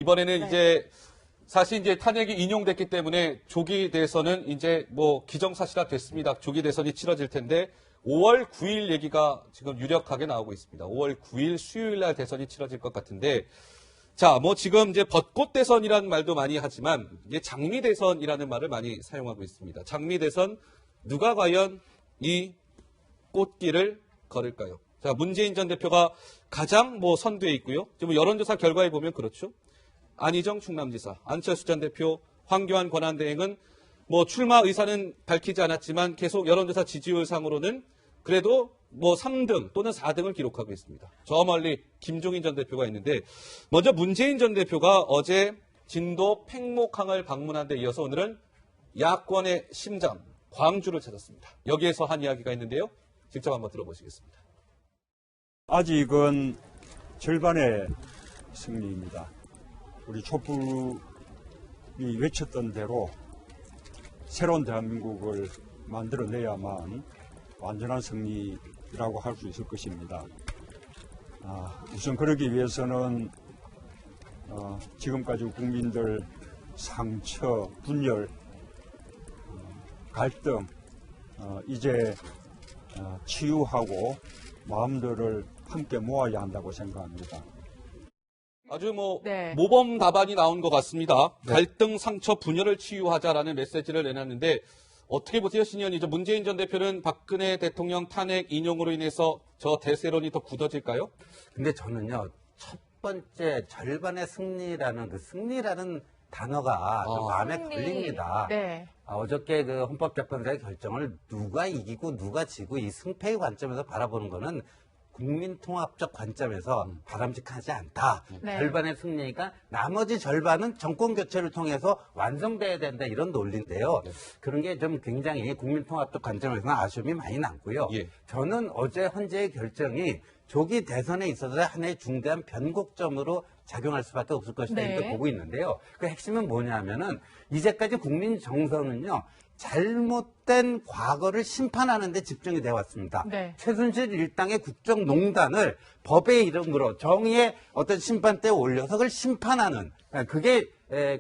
이번에는 네. 이제 사실 이제 탄핵이 인용됐기 때문에 조기 대선은 이제 뭐 기정사실화 됐습니다. 조기 대선이 치러질 텐데 5월 9일 얘기가 지금 유력하게 나오고 있습니다. 5월 9일 수요일 날 대선이 치러질 것 같은데 자, 뭐 지금 이제 벚꽃 대선이라는 말도 많이 하지만 이제 장미 대선이라는 말을 많이 사용하고 있습니다. 장미 대선 누가 과연 이 꽃길을 걸을까요? 자, 문재인 전 대표가 가장 뭐 선두에 있고요. 지금 여론조사 결과에 보면 그렇죠. 안희정 충남지사, 안철수 전 대표, 황교안 권한대행은 뭐 출마 의사는 밝히지 않았지만 계속 여론조사 지지율상으로는 그래도 뭐 3등 또는 4등을 기록하고 있습니다. 저 멀리 김종인 전 대표가 있는데 먼저 문재인 전 대표가 어제 진도 팽목항을 방문한 데 이어서 오늘은 야권의 심장, 광주를 찾았습니다. 여기에서 한 이야기가 있는데요. 직접 한번 들어보시겠습니다. 아직은 절반의 승리입니다. 우리 촛불이 외쳤던 대로 새로운 대한민국을 만들어내야만 완전한 승리라고 할 수 있을 것입니다. 우선 그러기 위해서는 지금까지 국민들 상처, 분열, 갈등 이제 치유하고 마음들을 함께 모아야 한다고 생각합니다. 아주 뭐 네. 모범 답안이 나온 것 같습니다. 갈등, 상처, 분열을 치유하자라는 메시지를 내놨는데 어떻게 보세요, 신의원이? 문재인 전 대표는 박근혜 대통령 탄핵 인용으로 인해서 저 대세론이 더 굳어질까요? 근데 저는요, 첫 번째 절반의 승리라는 그 승리라는 단어가 좀 마음에 승리. 걸립니다. 네. 어저께 그 헌법재판소의 결정을 누가 이기고 누가 지고 이 승패의 관점에서 바라보는 거는 국민통합적 관점에서 바람직하지 않다. 네. 절반의 승리니까 나머지 절반은 정권 교체를 통해서 완성돼야 된다. 이런 논리인데요. 그런 게 좀 굉장히 국민통합적 관점에서는 아쉬움이 많이 남고요. 예. 저는 어제 헌재의 결정이 조기 대선에 있어서 하나의 중대한 변곡점으로 작용할 수밖에 없을 것이다. 네. 이렇게 보고 있는데요. 그 핵심은 뭐냐면은 이제까지 국민 정서는요. 잘못된 과거를 심판하는 데 집중이 되어 왔습니다. 네. 최순실 일당의 국정농단을 법의 이름으로 정의의 어떤 심판대에 올려서 그걸 심판하는 그게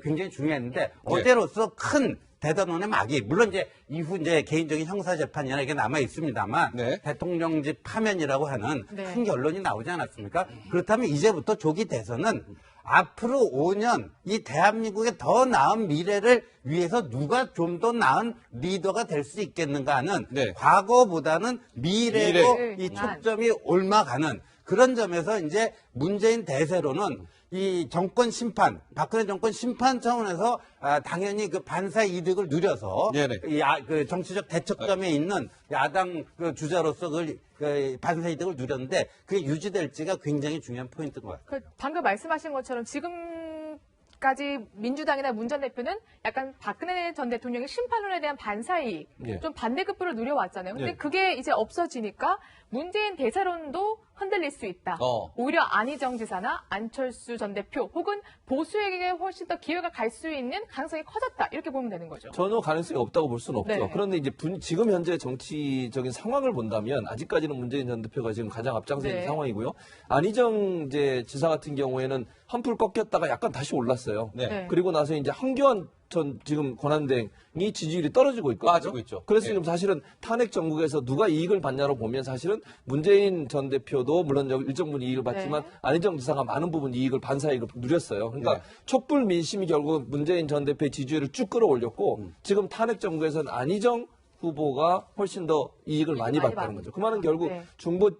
굉장히 중요했는데 어제로서 큰 대단원의 막이 물론 이제 이후 이제 개인적인 형사재판이나 이게 남아 있습니다만 네. 대통령직 파면이라고 하는 네. 큰 결론이 나오지 않았습니까? 그렇다면 이제부터 조기 대선은 앞으로 5년 이 대한민국의 더 나은 미래를 위해서 누가 좀 더 나은 리더가 될 수 있겠는가 하는 네. 과거보다는 미래로 미래. 이 초점이 옮아가는 그런 점에서 이제 문재인 대세로는 이 정권 심판, 박근혜 정권 심판 차원에서 당연히 그 반사 이득을 누려서 네네. 그 정치적 대척점에 있는 야당 그 주자로서 그 반사 이득을 누렸는데 그게 유지될지가 굉장히 중요한 포인트인 것 같아요. 방금 말씀하신 것처럼 지금까지 민주당이나 문 전 대표는 약간 박근혜 전 대통령의 심판론에 대한 반사이익, 예. 좀 반대급부를 누려왔잖아요. 근데 예. 그게 이제 없어지니까 문재인 대세론도 흔들릴 수 있다. 오히려 안희정 지사나 안철수 전 대표 혹은 보수에게 훨씬 더 기회가 갈 수 있는 가능성이 커졌다. 이렇게 보면 되는 거죠. 전혀 가능성이 없다고 볼 수는 없죠. 네. 그런데 이제 지금 현재 정치적인 상황을 본다면 아직까지는 문재인 전 대표가 지금 가장 앞장서 있는 네. 상황이고요. 안희정 이제 지사 같은 경우에는 한풀 꺾였다가 약간 다시 올랐어요. 네. 네. 그리고 나서 이제 황교안 전 지금 권한대행이 지지율이 떨어지고 있거든요. 빠지고 있죠. 그래서 네. 지금 사실은 탄핵 정국에서 누가 이익을 받냐로 보면 사실은 문재인 전 대표도 물론 일정 부분 이익을 받지만 네. 안희정 지사가 많은 부분 이익을 반사이익을 누렸어요. 그러니까 네. 촛불 민심이 결국 문재인 전 대표의 지지율을 쭉 끌어올렸고 지금 탄핵 정국에서는 안희정 후보가 훨씬 더 이익을 많이 봤다는 거죠. 그 말은 결국 네.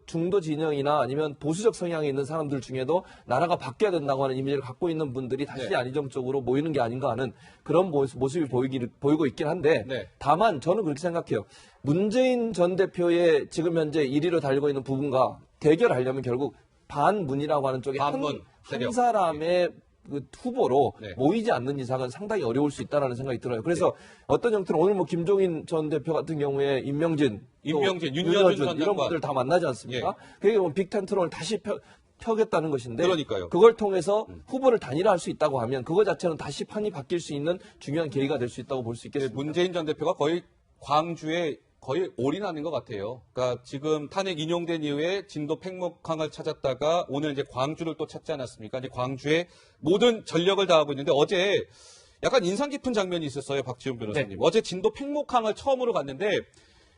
중도 진영이나 아니면 보수적 성향이 있는 사람들 중에도 나라가 바뀌어야 된다고 하는 이미지를 갖고 있는 분들이 다시 네. 안희정 쪽으로 모이는 게 아닌가 하는 그런 모습이 보이고 있긴 한데 네. 다만 저는 그렇게 생각해요. 문재인 전 대표의 지금 현재 1위로 달리고 있는 부분과 대결하려면 결국 반문이라고 하는 쪽에 반문, 한 세력. 사람의 그 후보로 네. 모이지 않는 이상은 상당히 어려울 수 있다는 생각이 들어요. 그래서 어떤 형태로 오늘 뭐 김종인 전 대표 같은 경우에 임명진, 임명진, 또 윤여준 전 이런 장관. 분들 다 만나지 않습니까? 그게 뭐 빅텐트론을 다시 펴겠다는 것인데 그러니까요. 그걸 통해서 후보를 단일화할 수 있다고 하면 그거 자체는 다시 판이 바뀔 수 있는 중요한 계기가 될 수 있다고 볼 수 있겠습니다. 문재인 전 대표가 거의 광주에 거의 올인하는 것 같아요. 그러니까 지금 탄핵 인용된 이후에 진도 팽목항을 찾았다가 오늘 이제 광주를 또 찾지 않았습니까? 이제 광주에 모든 전력을 다하고 있는데 어제 약간 인상 깊은 장면이 있었어요, 박지훈 변호사님. 네. 어제 진도 팽목항을 처음으로 갔는데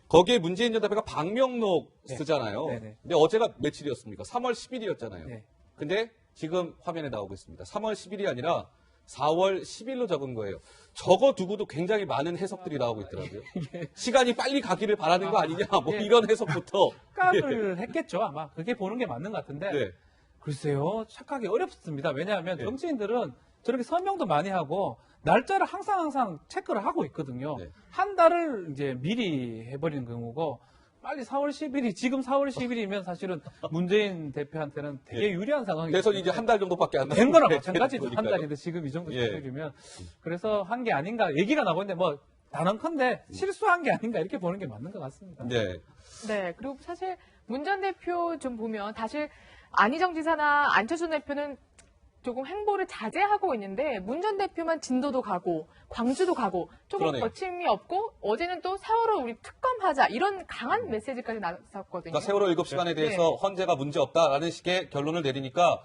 거기에 문재인 전 대표가 방명록 쓰잖아요. 네. 네. 근데 어제가 며칠이었습니까? 3월 10일이었잖아요. 네. 근데 지금 화면에 나오고 있습니다. 3월 10일이 아니라 4월 10일로 적은 거예요. 적어두고도 굉장히 많은 해석들이 나오고 있더라고요. 시간이 빨리 가기를 바라는 거 아니냐, 뭐 예. 이런 해석부터. 착각을 했겠죠. 아마 그게 보는 게 맞는 것 같은데 네. 글쎄요. 착각이 어렵습니다. 왜냐하면 네. 정치인들은 저렇게 서명도 많이 하고 날짜를 항상 체크를 하고 있거든요. 네. 한 달을 이제 미리 해버리는 경우고 빨리 4월 10일이 지금 4월 10일이면 사실은 문재인 대표한테는 되게 유리한 상황이죠. 대선이 이제 한 달 정도밖에 안 된 거나 남았는데 마찬가지죠. 한 그러니까요. 달인데 지금 이 정도 예. 시점이면 그래서 한 게 아닌가 얘기가 나오고 있는데 뭐 단언컨대 실수한 게 아닌가 이렇게 보는 게 맞는 것 같습니다. 네. 네, 그리고 사실 문 전 대표 좀 보면 사실 안희정 지사나 안철수 대표는 조금 행보를 자제하고 있는데 문 전 대표만 진도도 가고 광주도 가고 조금 그러네요. 거침이 없고 어제는 또 세월호 우리 특검하자 이런 강한 메시지까지 나왔었거든요. 그러니까 세월호 7시간에 대해서 헌재가 문제 없다라는 식의 결론을 내리니까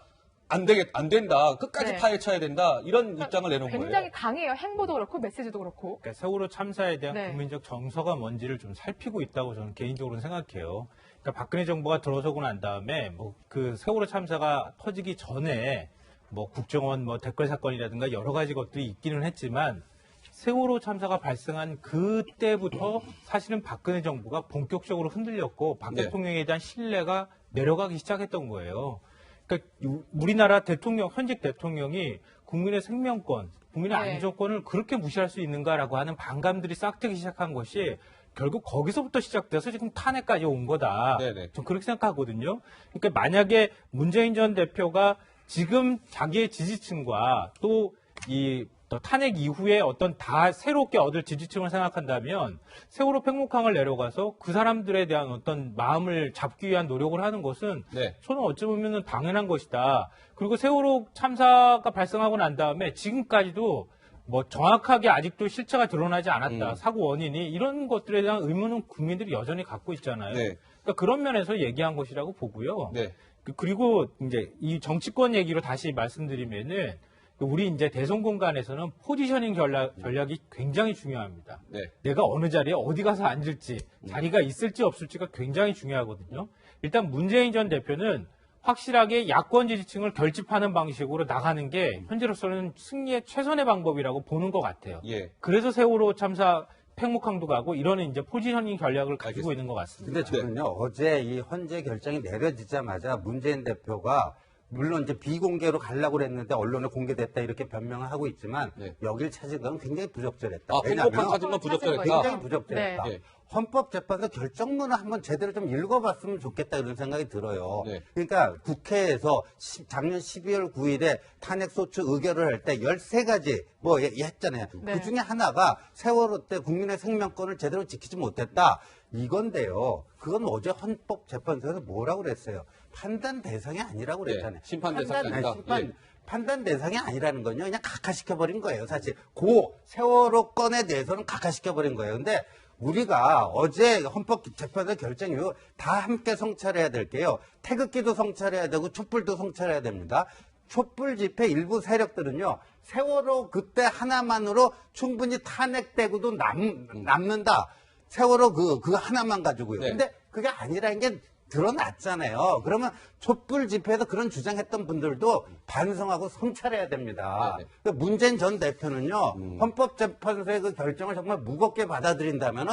안 된다. 끝까지 네. 파헤쳐야 된다. 이런 입장을 내놓은 굉장히 거예요. 강해요. 행보도 그렇고 메시지도 그렇고. 그러니까 세월호 참사에 대한 네. 국민적 정서가 뭔지를 좀 살피고 있다고 저는 개인적으로는 생각해요. 그러니까 박근혜 정부가 들어서고 난 다음에 뭐 그 세월호 참사가 터지기 전에 뭐 국정원 뭐 댓글 사건이라든가 여러 가지 것들이 있기는 했지만 세월호 참사가 발생한 그때부터 사실은 박근혜 정부가 본격적으로 흔들렸고 박 네. 대통령에 대한 신뢰가 내려가기 시작했던 거예요. 그러니까 우리나라 대통령, 현직 대통령이 국민의 생명권, 국민의 네. 안전권을 그렇게 무시할 수 있는가라고 하는 반감들이 싹트기 시작한 것이 결국 거기서부터 시작돼서 지금 탄핵까지 온 거다. 네네. 전 그렇게 생각하거든요. 그러니까 만약에 문재인 전 대표가 지금 자기의 지지층과 또 이 탄핵 이후에 어떤 다 새롭게 얻을 지지층을 생각한다면 세월호 팽목항을 내려가서 그 사람들에 대한 어떤 마음을 잡기 위한 노력을 하는 것은 네. 저는 어찌 보면 당연한 것이다. 그리고 세월호 참사가 발생하고 난 다음에 지금까지도 뭐 정확하게 아직도 실체가 드러나지 않았다. 사고 원인이 이런 것들에 대한 의문은 국민들이 여전히 갖고 있잖아요. 네. 그러니까 그런 면에서 얘기한 것이라고 보고요. 네. 그리고 이제 이 정치권 얘기로 다시 말씀드리면은 우리 이제 대선 공간에서는 포지셔닝 전략이 굉장히 중요합니다. 네. 내가 어느 자리에 어디 가서 앉을지, 자리가 있을지 없을지가 굉장히 중요하거든요. 일단 문재인 전 대표는 확실하게 야권 지지층을 결집하는 방식으로 나가는 게 현재로서는 승리의 최선의 방법이라고 보는 것 같아요. 예. 그래서 세월호 참사 팽목항도 가고 이런 이제 포지셔닝 전략을 가지고 알겠습니다. 있는 것 같습니다. 근데 저는요, 어제 이 헌재 결정이 내려지자마자 문재인 대표가 물론 이제 비공개로 가려고 그랬는데 언론에 공개됐다 이렇게 변명을 하고 있지만 네. 여길 찾은 건 굉장히 부적절했다. 아, 왜냐하면 팽목항 찾은 건 부적절했다. 굉장히 부적절했다. 네. 헌법재판소 결정문을 한번 제대로 좀 읽어봤으면 좋겠다 이런 생각이 들어요. 네. 그러니까 국회에서 작년 12월 9일에 탄핵소추 의결을 할 때 13가지 뭐 했잖아요. 네. 그 중에 하나가 세월호 때 국민의 생명권을 제대로 지키지 못했다. 이건데요. 그건 어제 헌법재판소에서 뭐라고 그랬어요? 판단 대상이 아니라고 그랬잖아요. 네, 심판 대상이 아니다. 예. 판단 대상이 아니라는 건요. 그냥 각하시켜버린 거예요. 사실 고 세월호 건에 대해서는 각하시켜버린 거예요. 근데 우리가 어제 헌법재판소 결정 이후 다 함께 성찰해야 될 게요. 태극기도 성찰해야 되고 촛불도 성찰해야 됩니다. 촛불 집회 일부 세력들은요. 세월호 그때 하나만으로 충분히 탄핵되고도 남는다. 세월호 그 하나만 가지고요. 네. 근데 그게 아니라는 게 드러났잖아요. 그러면 촛불 집회에서 그런 주장했던 분들도 반성하고 성찰해야 됩니다. 네네. 그러니까 문재인 전 대표는요, 헌법재판소의 그 결정을 정말 무겁게 받아들인다면은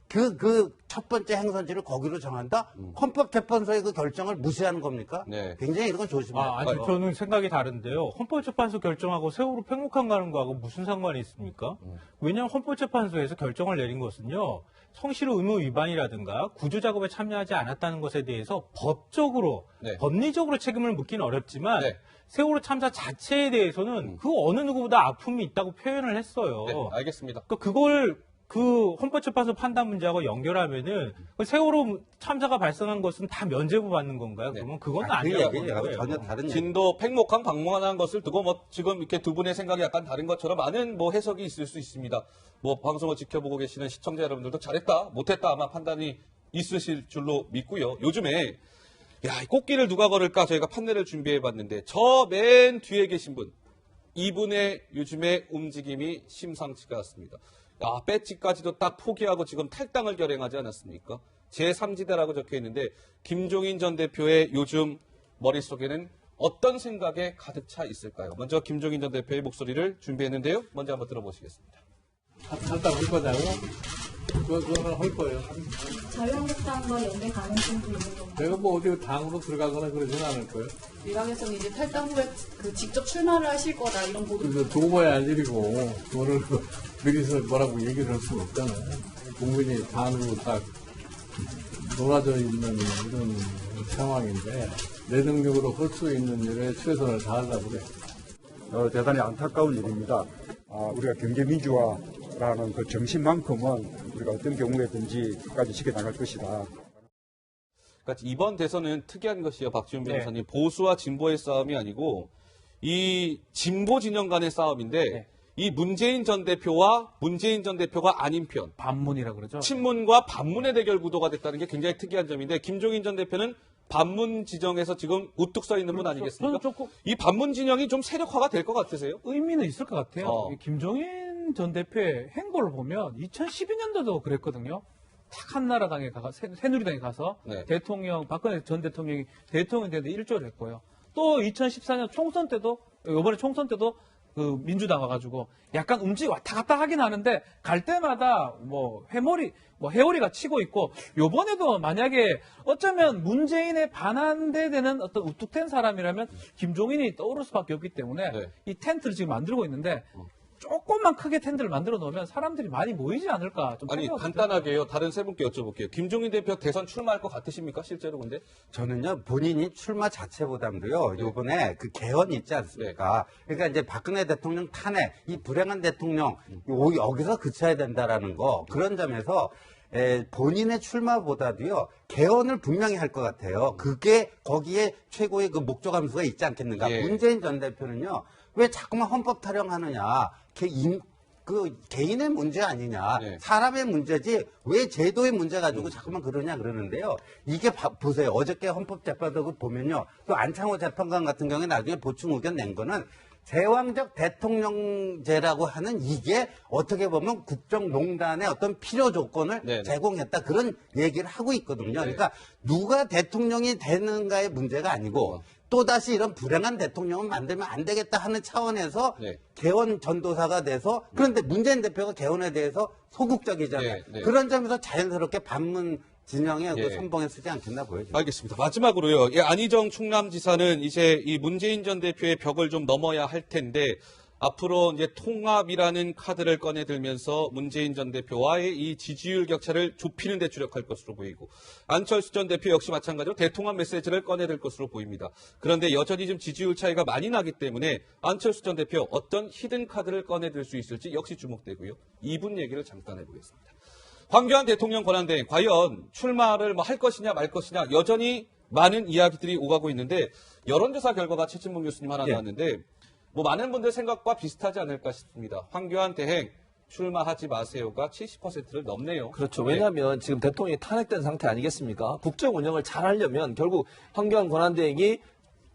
그 첫 번째 행선지를 거기로 정한다? 헌법재판소의 그 결정을 무시하는 겁니까? 네. 굉장히 이런 건 조심해야 돼요. 아니, 저는 생각이 다른데요. 헌법재판소 결정하고 세월호 팽목항 가는 거하고 무슨 상관이 있습니까? 왜냐하면 헌법재판소에서 결정을 내린 것은요. 성실 의무 위반이라든가 구조작업에 참여하지 않았다는 것에 대해서 법적으로, 네. 법리적으로 책임을 묻기는 어렵지만 네. 세월호 참사 자체에 대해서는 그 어느 누구보다 아픔이 있다고 표현을 했어요. 네, 알겠습니다. 그러니까 그걸 그 헌법재판소 판단 문제하고 연결하면은 그 세월호 참사가 발생한 것은 다 면죄부 받는 건가요? 그러면 그건 그 아니라고 얘기예요. 전혀 다른 얘기. 진도 팽목항 방문한 것을 두고 뭐 지금 이렇게 두 분의 생각이 약간 다른 것처럼 많은 뭐 해석이 있을 수 있습니다. 뭐 방송을 지켜보고 계시는 시청자 여러분들도 잘했다, 못했다 아마 판단이 있으실 줄로 믿고요. 요즘에 야, 이 꽃길을 누가 걸을까 저희가 판넬을 준비해 봤는데 저 맨 뒤에 계신 분 이분의 요즘에 움직임이 심상치가 않습니다. 야, 배지까지도 딱 포기하고 지금 탈당을 결행하지 않았습니까? 제3지대라고 적혀 있는데 김종인 전 대표의 요즘 머릿속에는 어떤 생각에 가득 차 있을까요? 먼저 김종인 전 대표의 목소리를 준비했는데요. 먼저 한번 들어보시겠습니다. 탈당할 거냐고? 그거는 할 거예요. 자유한국당과 연대 가능성도 있는 건가요? 내가 뭐 어디 당으로 들어가거나 그러진 않을 거예요. 일각에서는 이제 탈당 후에 그 직접 출마를 하실 거다 이런 보도. 그래서 두고 봐야 할 일이고, 그거를 미리서 뭐라고 얘기를 할 수는 없잖아요. 국민이 당으로 딱 놀아져 있는 이런 상황인데, 내 능력으로 할 수 있는 일에 최선을 다하려고 그래. 대단히 안타까운 일입니다. 우리가 경제민주화라는 그 정신만큼은 우리가 어떤 경우에든지 끝까지 지켜나갈 것이다. 그러니까 이번 대선은 특이한 것이요, 박지훈 네. 변호사님. 보수와 진보의 싸움이 아니고 이 진보 진영 간의 싸움인데 네. 이 문재인 전 대표와 문재인 전 대표가 아닌 편, 반문이라 그러죠. 친문과 반문의 대결 구도가 됐다는 게 굉장히 특이한 점인데 김종인 전 대표는 반문 지정에서 지금 우뚝 서 있는 분 아니겠습니까? 저는 조금 이 반문 진영이 좀 세력화가 될 것 같으세요? 의미는 있을 것 같아요. 어. 김종인 전 대표의 행보를 보면 2012년도도 그랬거든요. 딱 한나라당에 가서 새누리당에 가서 네. 대통령 박근혜 전 대통령이 대통령 되는데 일조를 했고요. 또 2014년 총선 때도 이번에 총선 때도 그 민주당 와가지고 약간 움직이 왔다 갔다 하긴 하는데 갈 때마다 뭐 회오리가 치고 있고 요번에도 만약에 어쩌면 문재인에 반대되는 어떤 우뚝된 사람이라면 김종인이 떠오를 수밖에 없기 때문에 네. 이 텐트를 지금 만들고 있는데 조금만 크게 텐트를 만들어 놓으면 사람들이 많이 모이지 않을까 좀 아니 생각이 간단하게요. 다른 세 분께 여쭤볼게요. 김종인 대표 대선 출마할 것 같으십니까? 실제로 근데? 저는요, 본인이 출마 자체보다도요, 네. 요번에 그 개헌 있지 않습니까? 그러니까 이제 박근혜 대통령 탄핵, 이 불행한 대통령, 여기서 그쳐야 된다라는 거, 그런 점에서 본인의 출마보다도요, 개헌을 분명히 할 것 같아요. 그게 거기에 최고의 그 목적 함수가 있지 않겠는가. 예. 문재인 전 대표는요, 왜 자꾸만 헌법 타령하느냐. 그 개인의 문제 아니냐. 네. 사람의 문제지 왜 제도의 문제 가지고 자꾸만 그러냐 그러는데요. 이게 보세요. 어저께 헌법재판소 보면요. 또 안창호 재판관 같은 경우에 나중에 보충 의견 낸 거는 제왕적 대통령제라고 하는 이게 어떻게 보면 국정농단의 어떤 필요 조건을 네네. 제공했다. 그런 얘기를 하고 있거든요. 그러니까 누가 대통령이 되는가의 문제가 아니고 또다시 이런 불행한 대통령을 만들면 안 되겠다 하는 차원에서 네. 개헌 전도사가 돼서 그런데 문재인 대표가 개헌에 대해서 소극적이잖아요. 네, 네. 그런 점에서 자연스럽게 반문 진영의 예. 그 선봉에 쓰지 않겠나 보여요. 알겠습니다. 마지막으로요. 예, 안희정 충남지사는 이제 이 문재인 전 대표의 벽을 좀 넘어야 할 텐데 앞으로 이제 통합이라는 카드를 꺼내들면서 문재인 전 대표와의 이 지지율 격차를 좁히는 데 주력할 것으로 보이고 안철수 전 대표 역시 마찬가지로 대통합 메시지를 꺼내들 것으로 보입니다. 그런데 여전히 좀 지지율 차이가 많이 나기 때문에 안철수 전 대표 어떤 히든 카드를 꺼내들 수 있을지 역시 주목되고요. 이분 얘기를 잠깐 해보겠습니다. 황교안 대통령 권한대행 과연 출마를 할 것이냐 말 것이냐 여전히 많은 이야기들이 오가고 있는데 여론조사 결과가 최진봉 교수님 하나 나왔는데 뭐 많은 분들 생각과 비슷하지 않을까 싶습니다. 황교안 대행 출마하지 마세요가 70%를 넘네요. 그렇죠. 왜냐하면 지금 대통령이 탄핵된 상태 아니겠습니까? 국정 운영을 잘 하려면 결국 황교안 권한대행이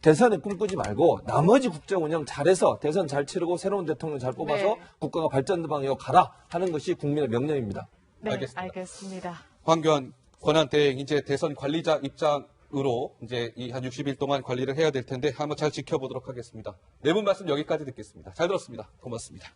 대선에 꿈꾸지 말고 나머지 국정 운영 잘해서 대선 잘 치르고 새로운 대통령 잘 뽑아서 네. 국가가 발전 방향으로 가라 하는 것이 국민의 명령입니다. 네, 알겠습니다. 알겠습니다. 황교안 권한대행 이제 대선 관리자 입장으로 이제 이 한 60일 동안 관리를 해야 될 텐데 한번 잘 지켜보도록 하겠습니다. 네 분 말씀 여기까지 듣겠습니다. 잘 들었습니다. 고맙습니다.